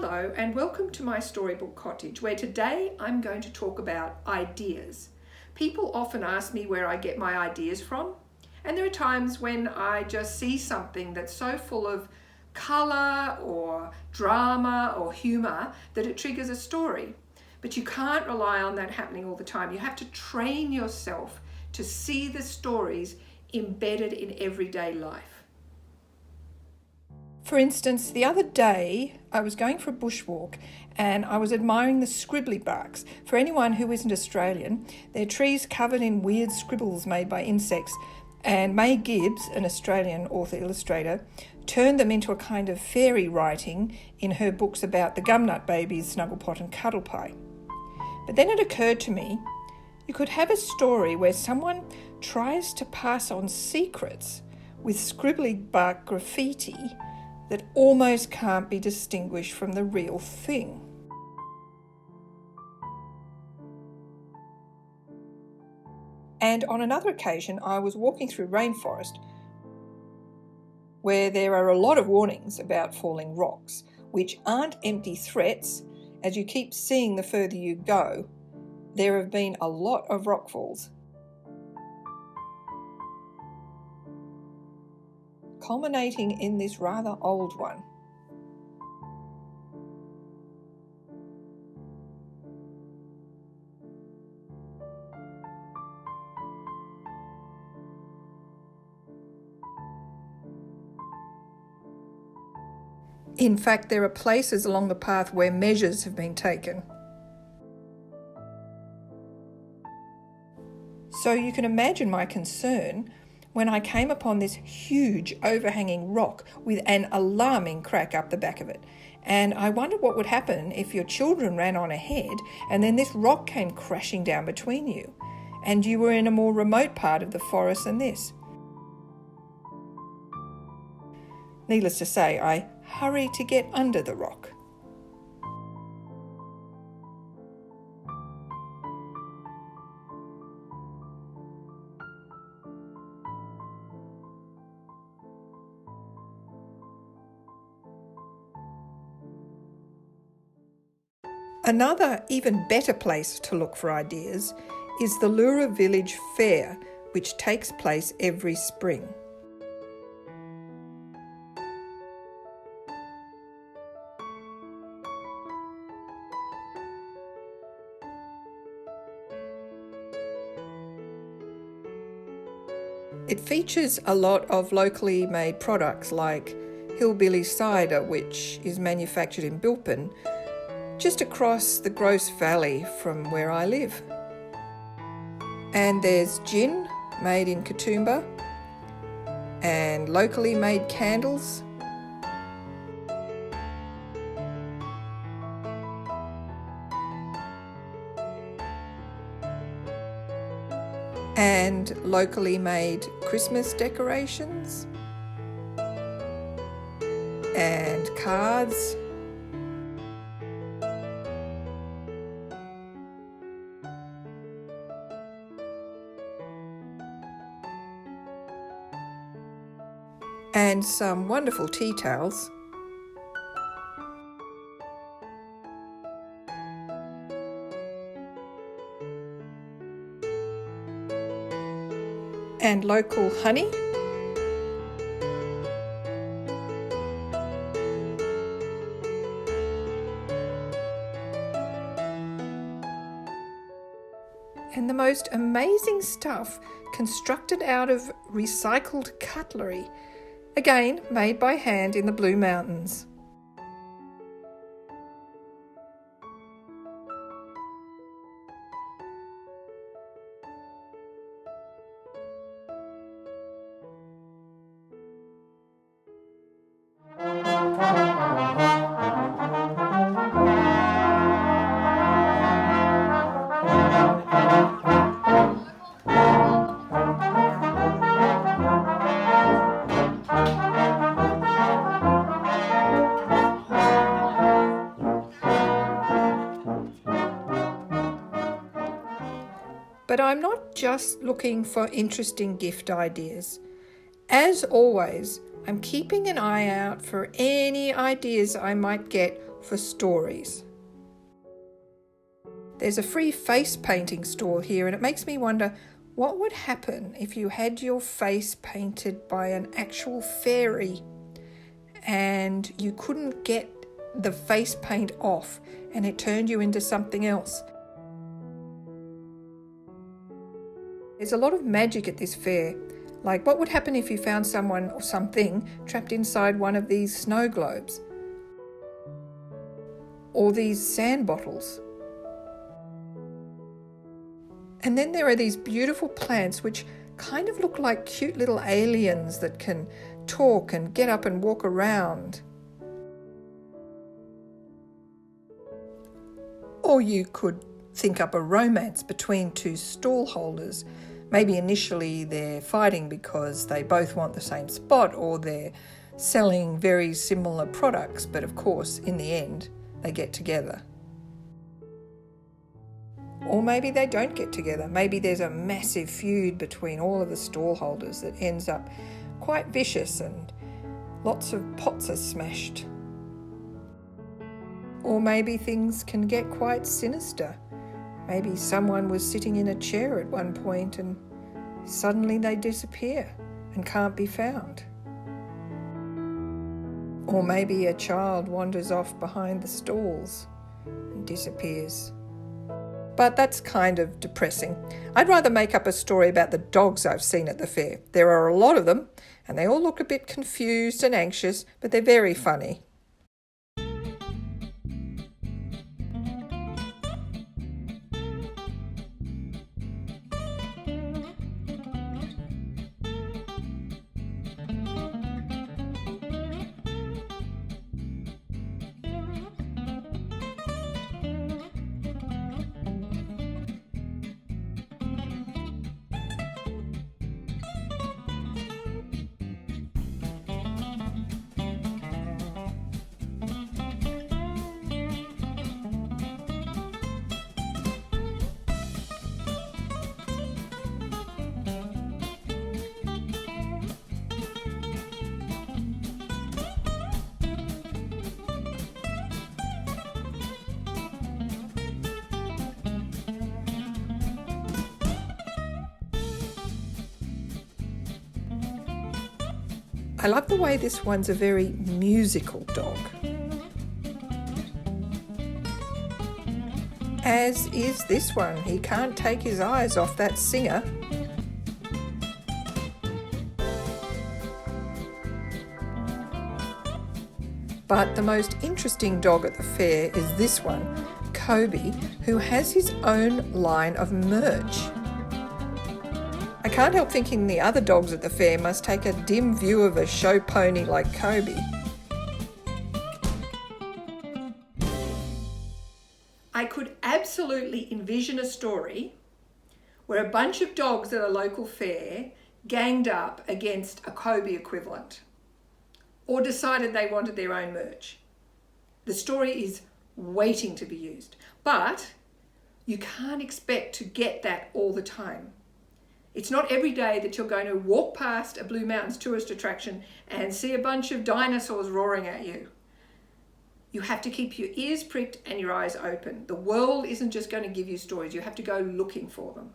Hello and welcome to my storybook cottage, where today I'm going to talk about ideas. People often ask me where I get my ideas from, and there are times when I just see something that's so full of colour or drama or humour that it triggers a story. But you can't rely on that happening all the time. You have to train yourself to see the stories embedded in everyday life. For instance, the other day I was going for a bushwalk and I was admiring the scribbly barks. For anyone who isn't Australian, they're trees covered in weird scribbles made by insects, and May Gibbs, an Australian author-illustrator, turned them into a kind of fairy writing in her books about the gumnut babies Snugglepot and Cuddlepie. But then it occurred to me, you could have a story where someone tries to pass on secrets with scribbly bark graffiti that almost can't be distinguished from the real thing. And on another occasion, I was walking through rainforest where there are a lot of warnings about falling rocks, which aren't empty threats. As you keep seeing the further you go, there have been a lot of rockfalls, culminating in this rather old one. In fact, there are places along the path where measures have been taken. So you can imagine my concern when I came upon this huge overhanging rock with an alarming crack up the back of it. And I wondered what would happen if your children ran on ahead and then this rock came crashing down between you and you were in a more remote part of the forest than this. Needless to say, I hurried to get under the rock. Another, even better place to look for ideas is the Lura Village Fair, which takes place every spring. It features a lot of locally made products like hillbilly cider, which is manufactured in Bilpin, just across the Gross Valley from where I live. And there's gin made in Katoomba and locally made candles. And locally made Christmas decorations and cards. And some wonderful tea towels. And local honey. And the most amazing stuff constructed out of recycled cutlery, again made by hand in the Blue Mountains. But I'm not just looking for interesting gift ideas. As always, I'm keeping an eye out for any ideas I might get for stories. There's a free face painting store here, and it makes me wonder what would happen if you had your face painted by an actual fairy and you couldn't get the face paint off and it turned you into something else. There's a lot of magic at this fair. Like, what would happen if you found someone or something trapped inside one of these snow globes? Or these sand bottles? And then there are these beautiful plants which kind of look like cute little aliens that can talk and get up and walk around. Or you could think up a romance between two stall holders. Maybe initially they're fighting because they both want the same spot, or they're selling very similar products, but of course in the end they get together. Or maybe they don't get together. Maybe there's a massive feud between all of the stall holders that ends up quite vicious and lots of pots are smashed. Or maybe things can get quite sinister. Maybe someone was sitting in a chair at one point and suddenly they disappear and can't be found. Or maybe a child wanders off behind the stalls and disappears. But that's kind of depressing. I'd rather make up a story about the dogs I've seen at the fair. There are a lot of them, and they all look a bit confused and anxious, but they're very funny. I love the way this one's a very musical dog. As is this one. He can't take his eyes off that singer. But the most interesting dog at the fair is this one, Kobe, who has his own line of merch. I can't help thinking the other dogs at the fair must take a dim view of a show pony like Kobe. I could absolutely envision a story where a bunch of dogs at a local fair ganged up against a Kobe equivalent or decided they wanted their own merch. The story is waiting to be used, but you can't expect to get that all the time. It's not every day that you're going to walk past a Blue Mountains tourist attraction and see a bunch of dinosaurs roaring at you. You have to keep your ears pricked and your eyes open. The world isn't just going to give you stories. You have to go looking for them.